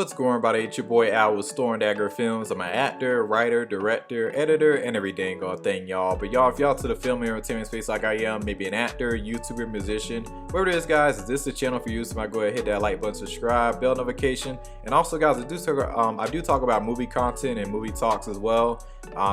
What's going on, everybody? It's your boy Al with Storm Dagger Films. I'm an actor, writer, director, editor, and every dang old thing, y'all. But y'all, if y'all to the film and entertainment space like I am, maybe an actor, YouTuber, musician, whatever it is, guys, is this the channel for you? So go ahead, hit that like button, subscribe, bell notification, and also, guys, I do talk about movie content and movie talks as well.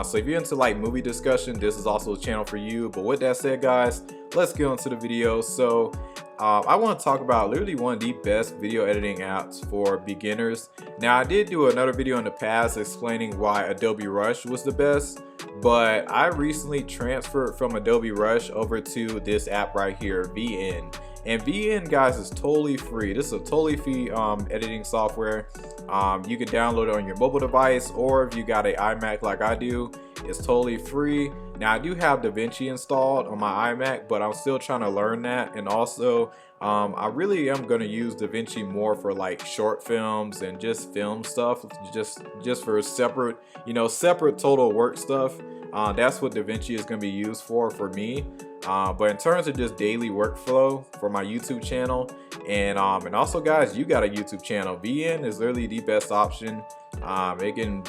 So if you're into like movie discussion, this is also a channel for you. But with that said, guys, let's get into the video. So I want to talk about literally one of the best video editing apps for beginners. Now, I did do another video in the past explaining why Adobe Rush was the best, but I recently transferred from Adobe Rush over to this app right here, VN. And VN, guys, is totally free. This is a totally free editing software. You can download it on your mobile device, or if you got an iMac like I do, it's totally free. Now, I do have DaVinci installed on my iMac, but I'm still trying to learn that. And also, I really am going to use DaVinci more for like short films and just film stuff, just for separate, separate total work stuff. That's what DaVinci is going to be used for me. But in terms of just daily workflow for my YouTube channel, and also, guys, you got a YouTube channel, VN is literally the best option. It can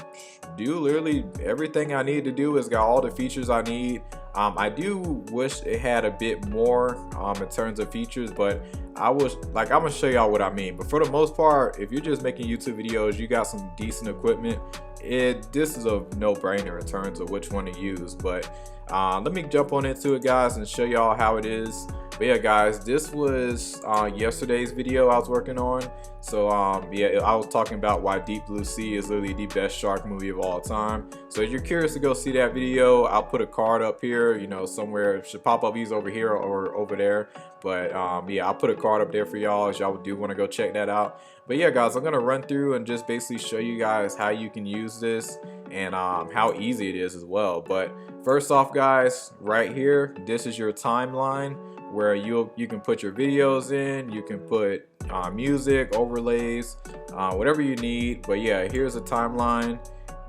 do literally everything I need to do. It's got all the features I need. I do wish it had a bit more in terms of features, but I'm gonna show y'all what I mean. But for the most part, if you're just making YouTube videos, you got some decent equipment, this is a no-brainer in terms of which one to use. But let me jump on into it, guys, and show y'all how it is. But yeah, guys, this was yesterday's video I was working on. So yeah, I was talking about why Deep Blue Sea is literally the best shark movie of all time. So if you're curious to go see that video, I'll put a card up here, somewhere. It should pop up either over here or over there. But yeah, I'll put a card up there for y'all if y'all do want to go check that out. But yeah, guys, I'm gonna run through and just basically show you guys how you can use this and how easy it is as well. But first off, guys, right here, this is your timeline where you can put your videos in. You can put music, overlays, whatever you need. But yeah, here's a timeline.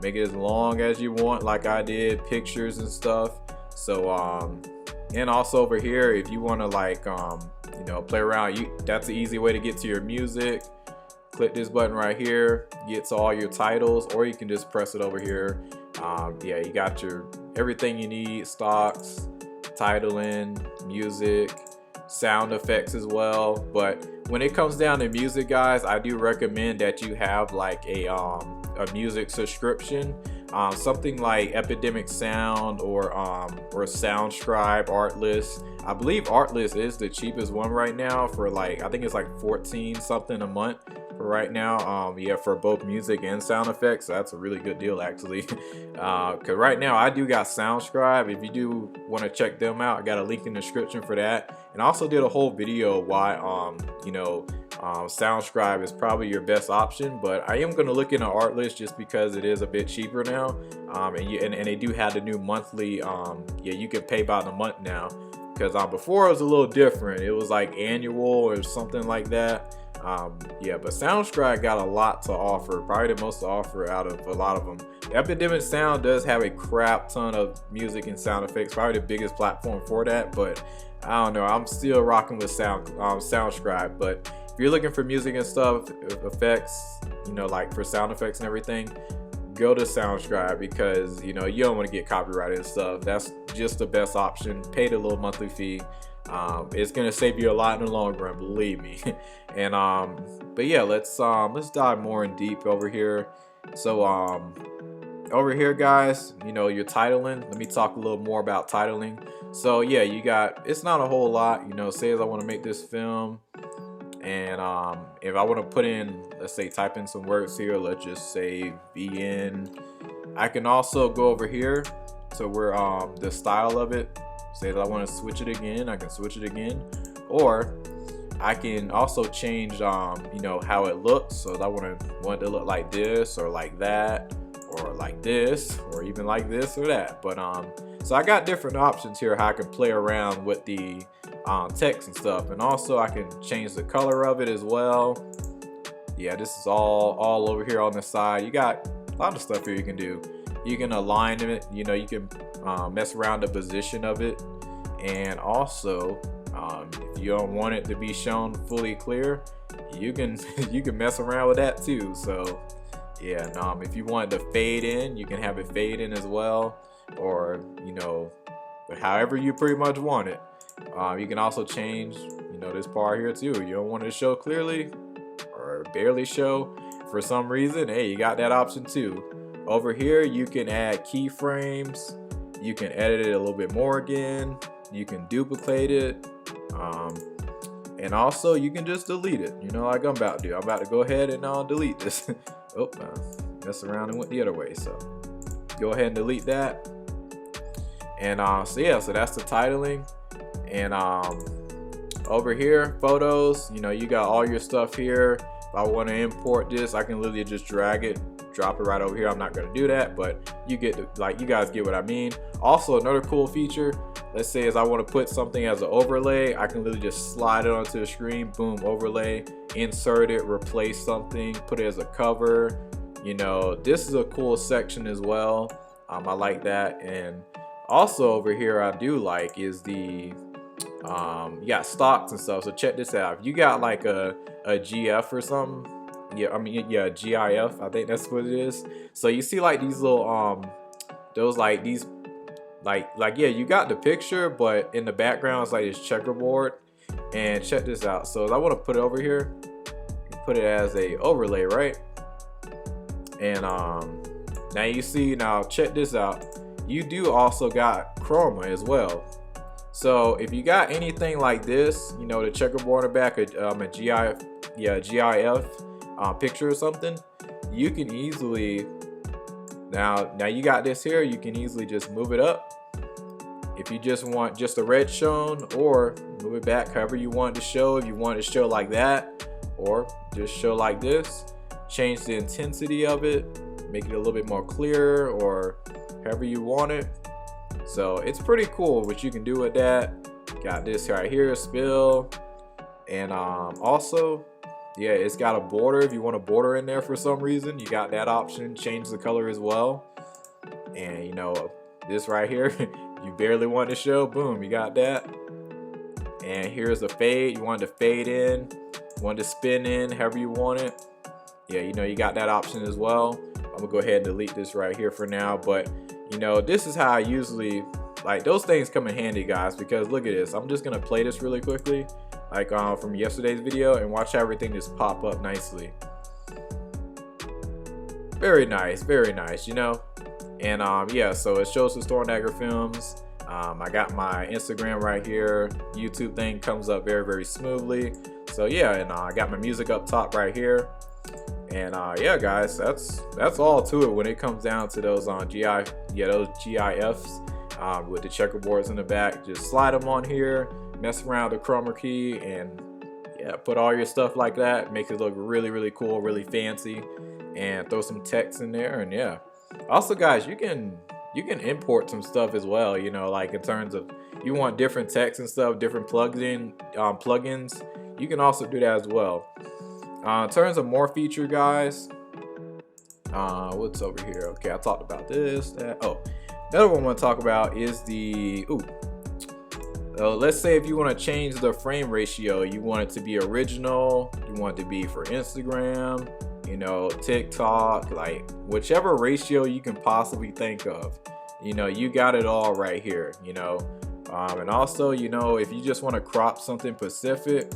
Make it as long as you want, like I did, pictures and stuff. So and also over here, if you want to like play around, that's an easy way to get to your music. Click this button right here, get to all your titles, or you can just press it over here. Yeah, you got everything you need: stocks, titling, music, sound effects as well. But when it comes down to music, guys, I do recommend that you have like a music subscription, something like Epidemic Sound or Soundscribe, Artlist. I believe Artlist is the cheapest one right now for like, I think it's like 14 something a month for right now. Yeah, for both music and sound effects. So that's a really good deal, actually. Because right now I do got Soundscribe. If you do want to check them out, I got a link in the description for that. And I also did a whole video why Soundscribe is probably your best option. But I am going to look into Artlist just because it is a bit cheaper now. And they do have the new monthly. Yeah, you can pay by the month now. Because before it was a little different. It was like annual or something like that. Yeah, but Soundscribe got a lot to offer, probably the most to offer out of a lot of them. Epidemic Sound does have a crap ton of music and sound effects, probably the biggest platform for that. But I don't know, I'm still rocking with Soundscribe. But if you're looking for music and stuff, effects, like for sound effects and everything, go to Soundscribe, because you don't want to get copyrighted and stuff. That's just the best option. Pay the little monthly fee. It's gonna save you a lot in the long run, believe me. And but yeah, let's dive more in deep over here. So over here, guys, your titling. Let me talk a little more about titling. So yeah, it's not a whole lot. Say as I want to make this film, and if I want to put in, let's say, type in some words here, let's just say VN. I can also go over here to where the style of it. Say that I want to switch it again, I can switch it again, or I can also change how it looks. So if I want it to look like this or like that or like this or even like this or that. But so I got different options here how I can play around with the text and stuff, and also I can change the color of it as well. Yeah, this is all over here on the side. You got a lot of stuff here you can do. You can align it, you can mess around the position of it, and also If you don't want it to be shown fully clear, you can you can mess around with that too. So yeah, and if you want it to fade in, you can have it fade in as well, or you know, however you pretty much want it. You can also change, you know, this part here too. You don't want it to show clearly or barely show for some reason. Hey, you got that option too. Over here, you can add keyframes. You can edit it a little bit more again. You can duplicate it. And also you can just delete it, you know, like I'm about to do. I'm about to go ahead and delete this. Oh, mess around and went the other way. So go ahead and delete that. And so yeah, so that's the titling. And over here, photos, you know, you got all your stuff here. If I want to import this, I can literally just drag it, drop it right over here. I'm not going to do that, but you get to, like, you guys get what I mean. Also, another cool feature, let's say, is I want to put something as an overlay, I can literally just slide it onto the screen, boom, overlay, insert it, replace something, put it as a cover. You know, this is a cool section as well. I like that. And also over here, I do like is the you got stocks and stuff. So check this out. If you got like a GF or something, yeah, I mean, yeah, GIF, I think that's what it is. So you see like these little those like these like yeah, you got the picture, but in the background it's like this checkerboard. And check this out. So I want to put it over here, put it as a overlay, right? And now you see, now check this out, you do also got chroma as well. So if you got anything like this, you know, the checkerboard in the back, a GIF, yeah, GIF picture or something, you can easily, now you got this here, you can easily just move it up if you just want just the red shown, or move it back however you want it to show. If you want it to show like that, or just show like this, change the intensity of it, make it a little bit more clear, or however you want it. So it's pretty cool what you can do with that. Got this right here, spill. And also, yeah, it's got a border. If you want a border in there for some reason, you got that option. Change the color as well. And you know, this right here, you barely want to show, boom, you got that. And here's the fade. You want it to fade in, you want it to spin in, however you want it. Yeah, you know, you got that option as well. I'm gonna go ahead and delete this right here for now, but you know, this is how I usually, like, those things come in handy, guys, because look at this. I'm just gonna play this really quickly, like from yesterday's video, and watch how everything just pop up nicely. Very nice, you know. And yeah, so it shows the Storm Dagger Films. I got my Instagram right here. YouTube thing comes up very smoothly. So yeah, and I got my music up top right here. And yeah, guys, that's all to it when it comes down to those those GIFs with the checkerboards in the back. Just slide them on here, mess around with the chroma key, and yeah, put all your stuff like that, make it look really cool, really fancy, and throw some text in there. And yeah, also, guys, you can import some stuff as well, you know, like in terms of you want different text and stuff, different plugins, you can also do that as well. In terms of more feature, guys, what's over here? Okay, I talked about this, that. Oh, another one I want to talk about is the let's say if you want to change the frame ratio, you want it to be original, you want it to be for Instagram, you know, TikTok, like whichever ratio you can possibly think of, you know, you got it all right here, you know. And also, you know, if you just want to crop something specific,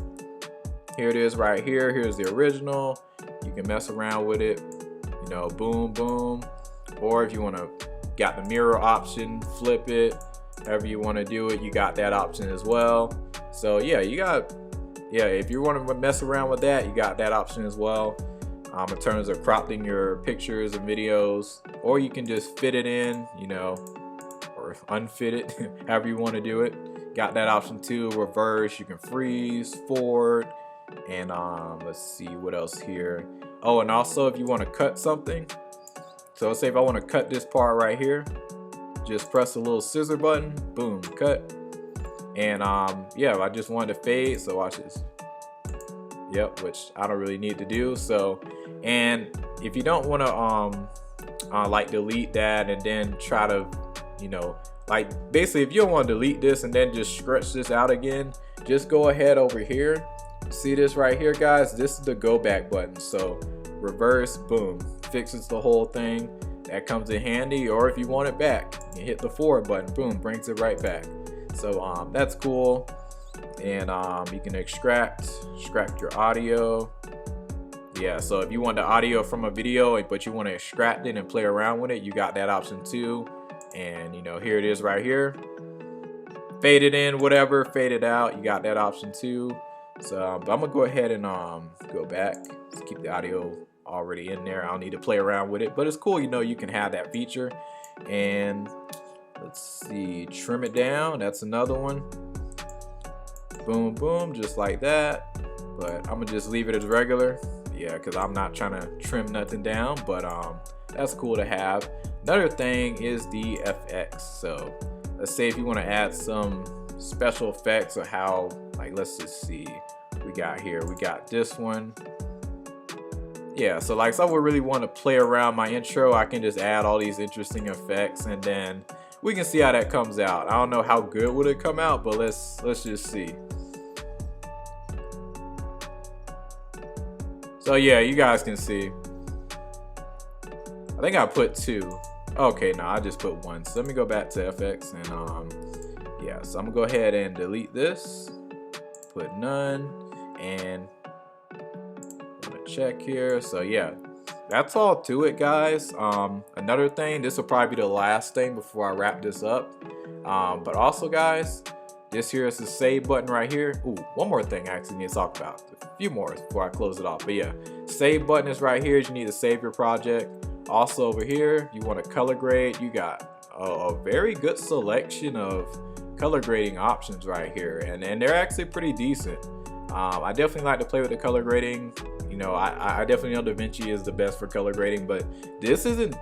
here it is right here. Here's the original. You can mess around with it, you know, boom. Or if you want to, got the mirror option, flip it, however you want to do it, you got that option as well. So yeah, you got, yeah, if you want to mess around with that, you got that option as well. In terms of cropping your pictures and videos, or you can just fit it in, you know, or unfit it, however you want to do it. Got that option too. Reverse, you can freeze, forward. And let's see what else here. Oh, and also if you want to cut something, so let's say if I want to cut this part right here, just press the little scissor button, boom, cut. And yeah, I just wanted to fade, so watch this. Yep, which I don't really need to do. So, and if you don't want to like delete that and then try to, you know, like basically if you don't want to delete this and then just stretch this out again, just go ahead over here. See this right here, guys? This is the go back button. So reverse, boom, fixes the whole thing. That comes in handy. Or if you want it back, you hit the forward button, boom, brings it right back. So that's cool. And you can extract your audio. Yeah, so if you want the audio from a video but you want to extract it and play around with it, you got that option too. And you know, here it is right here. Fade it in, whatever, fade it out, you got that option too. So but I'm gonna go ahead and go back. Let's keep the audio already in there. I don't need to play around with it, but it's cool, you know, you can have that feature. And let's see, trim it down, that's another one. Boom, boom, just like that. But I'm gonna just leave it as regular. Yeah, because I'm not trying to trim nothing down, but that's cool to have. Another thing is the FX. So let's say if you want to add some special effects or how, like, let's just see, we got this one. Yeah, so like someone really want to play around my intro, I can just add all these interesting effects and then we can see how that comes out. I don't know how good would it come out, but let's just see. So yeah, you guys can see. I think I put 2. Okay, no, I just put 1. So let me go back to FX and yeah, so I'm gonna go ahead and delete this, put none, and I'm gonna check here. So yeah, that's all to it, guys. Another thing, this will probably be the last thing before I wrap this up. But also, guys, this here is the save button right here. Ooh, one more thing I actually need to talk about. A few more before I close it off. But yeah, save button is right here. You need to save your project. Also over here, you want to color grade. You got a very good selection of color grading options right here, and they're actually pretty decent. I definitely like to play with the color grading. You know, I definitely know DaVinci is the best for color grading, but this isn't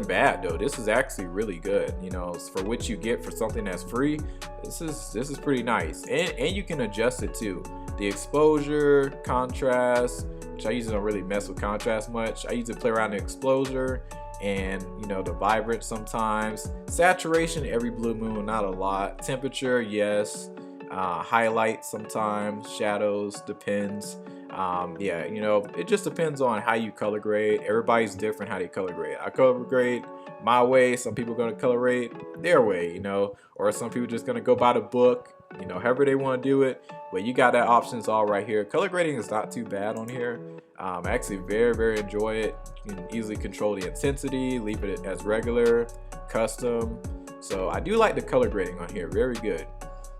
bad though. This is actually really good. You know, for what you get for something that's free, this is pretty nice, and you can adjust it too. The exposure, contrast, which I usually don't really mess with contrast much. I usually play around the exposure and, you know, the vibrance sometimes. Saturation every blue moon, not a lot. Temperature, yes. Highlights sometimes, shadows, depends. Yeah, you know, it just depends on how you color grade. Everybody's different how they color grade. I color grade my way, some people are gonna color grade their way, you know, or some people just gonna go by the book, you know, however they want to do it. But you got that options all right here. Color grading is not too bad on here. I actually very enjoy it. You can easily control the intensity, leave it as regular, custom. So I do like the color grading on here, very good.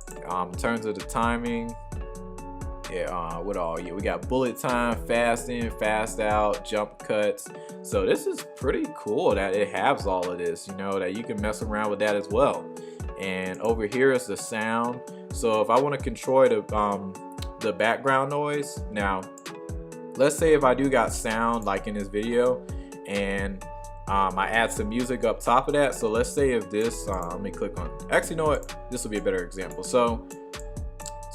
In terms of the timing, yeah, what all? Yeah, we got bullet time, fast in, fast out, jump cuts. So this is pretty cool that it has all of this, you know, that you can mess around with that as well. And over here is the sound. So if I want to control the background noise, now let's say if I do got sound like in this video and I add some music up top of that. So let's say if this, let me click on, actually, you know what? This will be a better example. So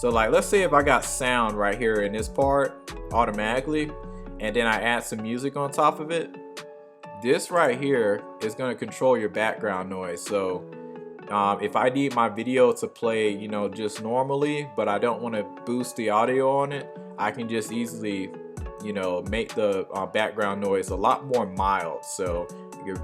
like, let's say if I got sound right here in this part automatically, and then I add some music on top of it, this right here is going to control your background noise. So if I need my video to play, you know, just normally, but I don't want to boost the audio on it, I can just easily, you know, make the background noise a lot more mild. So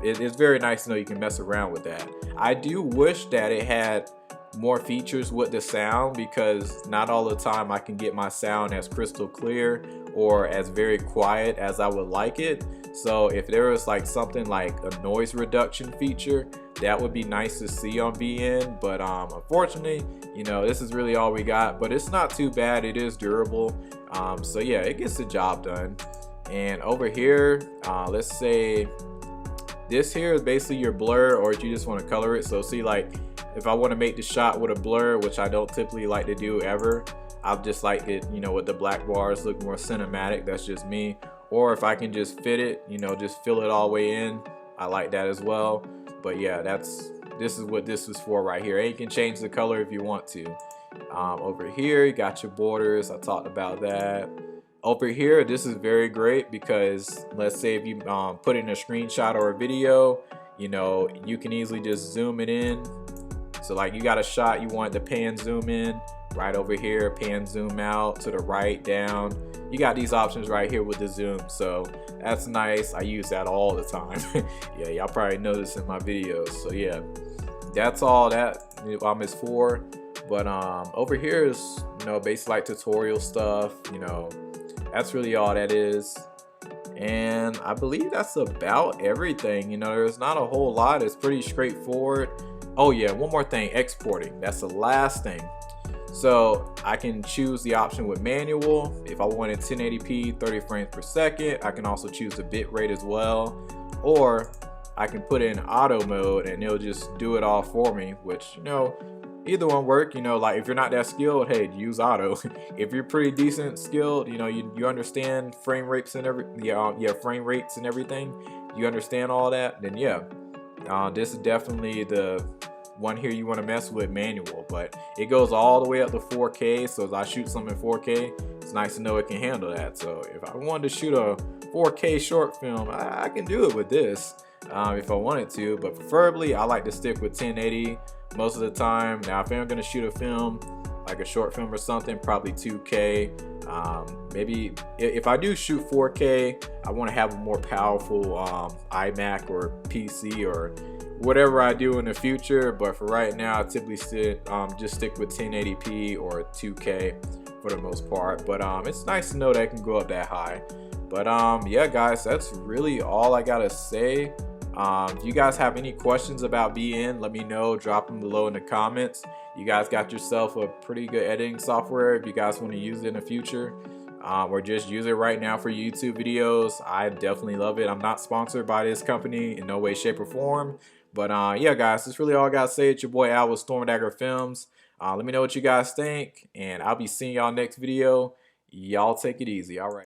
it's very nice to know you can mess around with that. I do wish that it had more features with the sound, because not all the time I can get my sound as crystal clear or as very quiet as I would like it. So if there was like something like a noise reduction feature, that would be nice to see on VN. But unfortunately, you know, this is really all we got, but it's not too bad. It is durable. So yeah, it gets the job done. And over here, let's say this here is basically your blur, or if you just want to color it. So see, like if I want to make the shot with a blur, which I don't typically like to do ever, I'll just like it, you know, with the black bars, look more cinematic. That's just me. Or if I can just fit it, you know, just fill it all the way in, I like that as well. But yeah, this is what this is for right here. And you can change the color if you want to. Over here, you got your borders. I talked about that. Over here, this is very great because let's say if you put in a screenshot or a video, you know, you can easily just zoom it in So like you got a shot, you want to pan zoom in, right over here, pan zoom out, to the right, down. You got these options right here with the zoom, so that's nice. I use that all the time. Yeah, y'all probably noticed in my videos. So yeah, that's all that is for. But over here is, you know, basically like tutorial stuff, you know, that's really all that is. And I believe that's about everything. You know, there's not a whole lot. It's pretty straightforward. Oh yeah, one more thing, exporting. That's the last thing. So I can choose the option with manual. If I wanted 1080p 30 frames per second, I can also choose the bit rate as well, or I can put in auto mode and it'll just do it all for me, which, you know, either one work. You know, like if you're not that skilled, hey, use auto. If you're pretty decent skilled, you know, you understand frame rates and frame rates and everything, you understand all that, then yeah, this is definitely the one here you want to mess with, manual. But it goes all the way up to 4K, so as I shoot something in 4K, it's nice to know it can handle that. So if I wanted to shoot a 4K short film, I can do it with this if I wanted to, but preferably I like to stick with 1080 most of the time. Now if I'm going to shoot a film, like a short film or something, probably 2K. Maybe if I do shoot 4K, I want to have a more powerful iMac or PC or whatever I do in the future. But for right now, I typically just stick with 1080p or 2K for the most part. But it's nice to know that it can go up that high. But yeah, guys, that's really all I gotta say. If you guys have any questions about BN, let me know. Drop them below in the comments. You guys got yourself a pretty good editing software if you guys want to use it in the future, or just use it right now for YouTube videos. I definitely love it. I'm not sponsored by this company in no way, shape, or form. But yeah, guys, that's really all I gotta say. It's your boy Al with Storm Dagger Films. Let me know what you guys think, and I'll be seeing y'all next video. Y'all take it easy. All right.